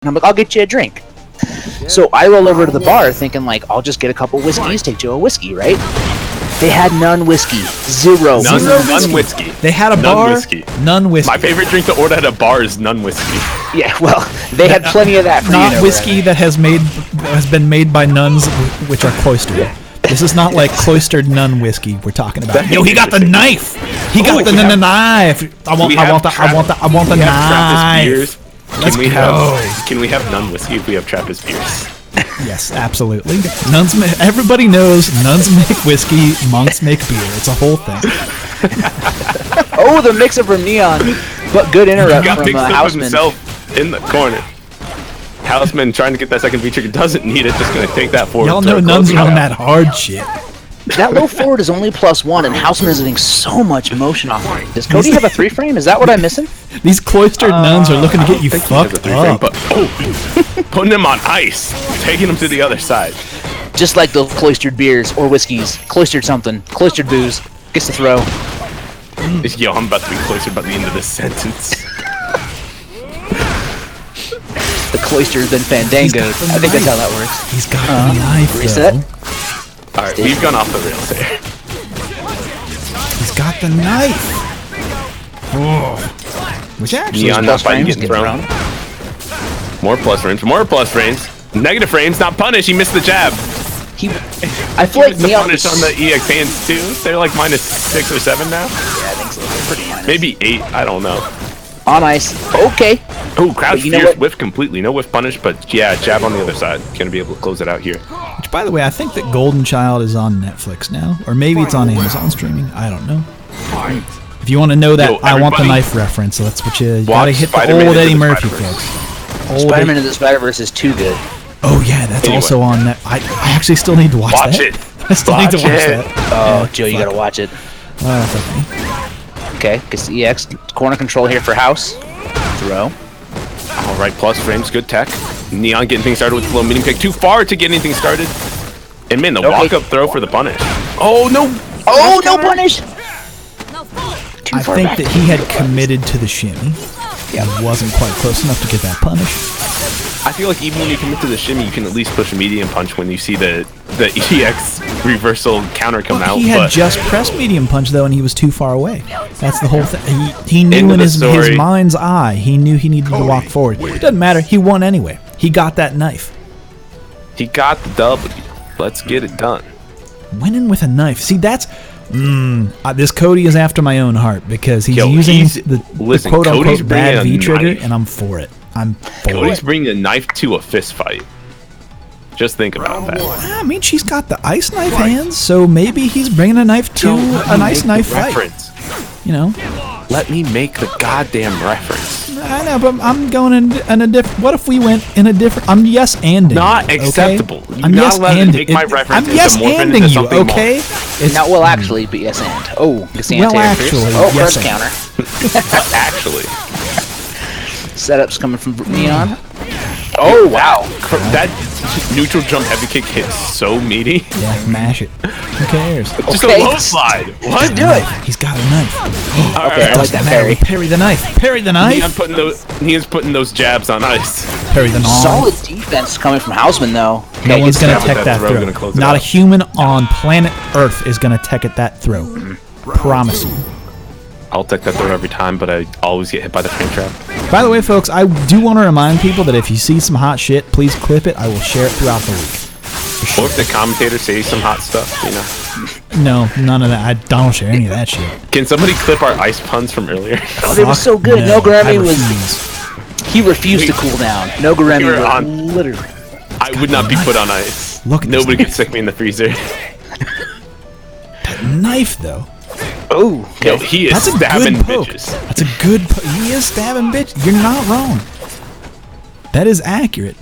And I'm like, I'll get you a drink. So I roll over to the bar thinking, like, I'll just get a couple whiskeys, take Joe a whiskey, right? They had none whiskey. Zero. None whiskey. They had a bar, none whiskey. My favorite drink to order at a bar is none whiskey. Yeah, well, they had plenty of that for not whiskey that has been made by nuns which are cloistered. This is not like cloistered nun whiskey we're talking about. Yo, he got the knife. He got the knife. I want the knife. Can we have nun whiskey if we have Trappist beers? Yes, absolutely. Everybody knows nuns make whiskey, monks make beer. It's a whole thing. Oh, the mix-up from Neon, but good interrupt from Houseman. Himself in the corner. Houseman trying to get that second V-trigger doesn't need it, just gonna take that forward. Y'all know nuns are on that hard shit. That low forward is only +1, and Houseman is getting so much motion off of it. Does Cody have a 3-frame? Is that what I'm missing? These cloistered nuns are looking to get you fucked up. But, putting him on ice, taking him to the other side. Just like those cloistered beers or whiskeys. Cloistered something. Cloistered booze. Gets the throw. Yo, I'm about to be cloistered by the end of this sentence. The cloistered then fandangoed. I think that's how that works. He's got the knife, reset. Alright, we've gone off the rails here. He's got the knife. Oh. Which actually Neon not fighting getting thrown. More plus frames. More plus frames. Negative frames, not punish. He missed the jab. I feel like the Neon punish on the EX hands too. They're like -6 or 7 now. Yeah, I think so. They're pretty minus. Maybe 8. I don't know. On ice. Okay. Oh, crowd fierce whiff completely. No whiff punish, but yeah, jab on the other side. Gonna be able to close it out here. Which, by the way, I think that Golden Child is on Netflix now, or maybe it's on Amazon streaming. I don't know. If you want to know that, I want the knife reference. So that's what you gotta hit the old Eddie Murphy folks. Spider-Man into the Spider-Verse is too good. Oh yeah, that's also on that. I actually still need to watch that. Watch it. I still need to watch that. Oh, Joe, you gotta watch it. That's okay. Okay, gets the EX corner control here for House. Throw. Alright, plus frames, good tech. Neon getting things started with the low medium kick. Too far to get anything started. And man, the walk-up throw for the punish. Oh, no! Oh, no punish! I think that he had committed to the shimmy. Yeah, wasn't quite close enough to get that punish. I feel like even when you commit to the shimmy, you can at least push a medium punch when you see the EX reversal counter come out. He had just pressed medium punch though, and he was too far away. That's the whole thing. He knew in his mind's eye, he knew he needed to walk forward. It doesn't matter. He won anyway. He got that knife. He got the W. Let's get it done. Winning with a knife. See, that's this Cody is after my own heart because he's using the quote-unquote bad V-trigger, and I'm for it. Cody's bringing a knife to a fist fight. Just think about that. I mean, she's got the ice knife hands, so maybe he's bringing a knife to an ice knife fight. You know? Let me make the goddamn reference. I know, but I'm going in a different. What if we went in a different? I'm yes-anding. Not acceptable. Okay? I'm yes-anding. I'm yes-anding you. Okay. It's not well, actually, but yes and. Oh, well, actually, oh, first counter. Actually. Setups coming from Neon. Oh, wow. That neutral jump heavy kick hits so meaty. Yeah, mash it. Who cares? Just a low slide. What? Do it. He's got a knife. Okay, I like that parry. Parry the knife. Parry the knife. Neon's putting those jabs on ice. Parry the knife. Solid defense coming from Houseman, though. No one's going to tech that throw. Not a human on planet Earth is going to tech at that throw. Promise you. I'll tech that throw every time, but I always get hit by the frame trap. By the way, folks, I do want to remind people that if you see some hot shit, please clip it. I will share it throughout the week. Or if the commentators say some hot stuff, you know. No, none of that. I don't share any of that shit. Can somebody clip our ice puns from earlier? Oh, they were so good. No Grammy was. He refused to cool down. No Grammy was literally. I would not be put on ice. Look, nobody could stick me in the freezer. That knife, though. Oh, okay. Yo, he is stabbing bitches. That's a good poke. He is stabbing bitches. You're not wrong. That is accurate.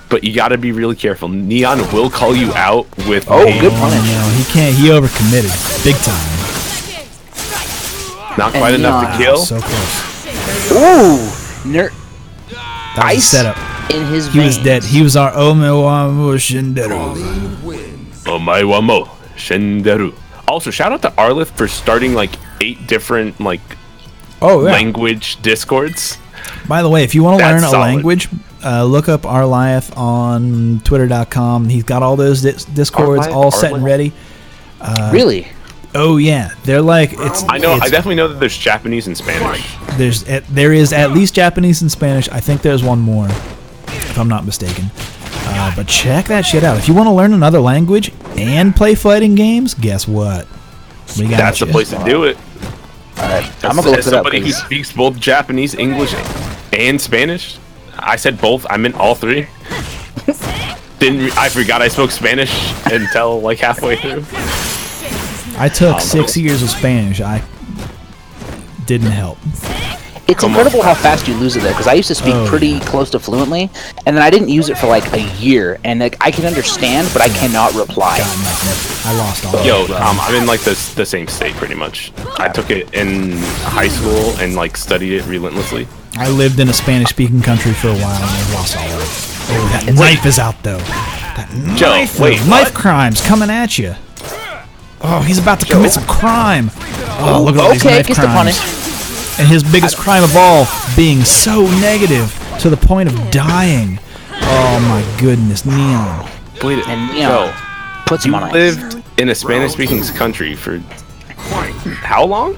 But you got to be really careful. Neon will call you out with. Good punish. No, he can't. He overcommitted, big time. Not quite enough to kill. So close. Ooh, ice setup. In his veins. He was dead. He was our Omewamo Shinderu. Omewamo Shinderu. Also, shout out to Arlith for starting like 8 different language discords. By the way, if you want to learn a language, look up Arliath on Twitter.com. He's got all those discords all set and ready. Really? Oh yeah, they're like it's. I know. I definitely know that there's Japanese and Spanish. There is at least Japanese and Spanish. I think there's one more, if I'm not mistaken. But check that shit out. If you want to learn another language and play fighting games, guess what? That's the place to do it. Alright, I'm gonna go look it up. Somebody who speaks both Japanese, English, and Spanish. I said both. I meant all three. I forgot I spoke Spanish until like halfway through. I took 6 years of Spanish. I didn't help. It's incredible how fast you lose it though, because I used to speak pretty close to fluently, and then I didn't use it for like a year, and like I can understand, but I cannot reply. I lost all. Yo, I'm in like the same state pretty much. I took it in high school and like studied it relentlessly. I lived in a Spanish-speaking country for a while, and I lost all of it. Oh, that knife is out though. That knife, wait, knife crimes coming at you. Oh, he's about to commit some crime. Oh, look at all these knife crimes. And his biggest crime of all being so negative to the point of dying. Oh my goodness, Neon. Wait, And Neon puts him on ice. lived in a Spanish-speaking country for how long?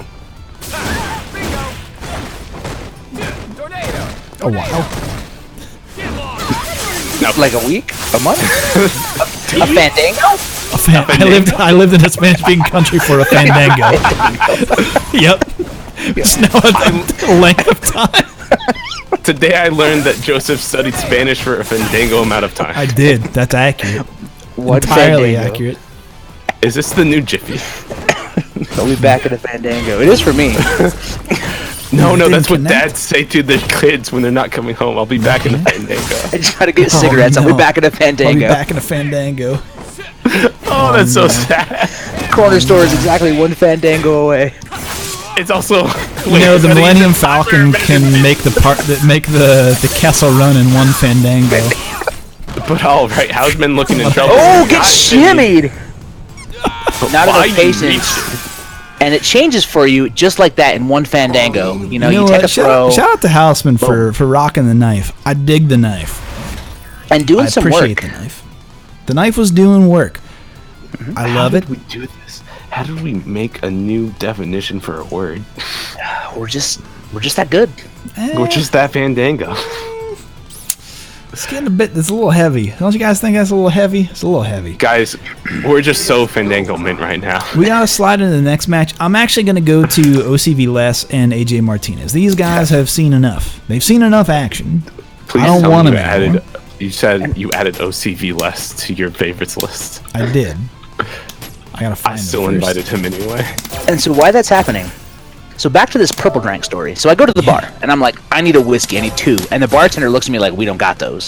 Oh wow. Like a week? A month? A fandango? I lived in a Spanish-speaking country for a fandango. Yep. It's now a length of time. Today I learned that Joseph studied Spanish for a fandango amount of time. I did. That's accurate. What Entirely fandango? accurate. Is this the new Jiffy? I'll be back at a fandango. It is for me. No, Didn't that's what connect? dads say to their kids when they're not coming home. I'll be back in the fandango. I just gotta get cigarettes. no. I'll be back at a I'll be fandango. back in a fandango. Oh, that's so sad. Corner store is exactly one fandango away. It's also You know, the Millennium Falcon can make the Kessel run in one fandango. But all right, houseman looking in trouble. Oh, get God, shimmied! Not why enough you patience. And it changes for you just like that in one fandango. You know, You know you take what? a throw Shout out to Houseman for rocking the knife. I dig the knife. and doing I some appreciate work. the knife. The knife was doing work. I love it. How did we do this? How did we make a new definition for a word? We're just that good. We're just that fandango. It's getting a bit. It's a little heavy. Don't you guys think that's a little heavy? It's a little heavy. Guys, we're just so fandango mint right now. We gotta slide into the next match. I'm actually gonna go to OCV Les and AJ Martinez. These guys have seen enough. They've seen enough action. Please I don't tell want me them anymore. you said you added OCV less to your favorites list. I did. I gotta find I them still first. invited him anyway. And so why that's happening? So back to this purple drank story. So I go to the bar and I'm like, I need a whiskey. I need two. And the bartender looks at me like, we don't got those.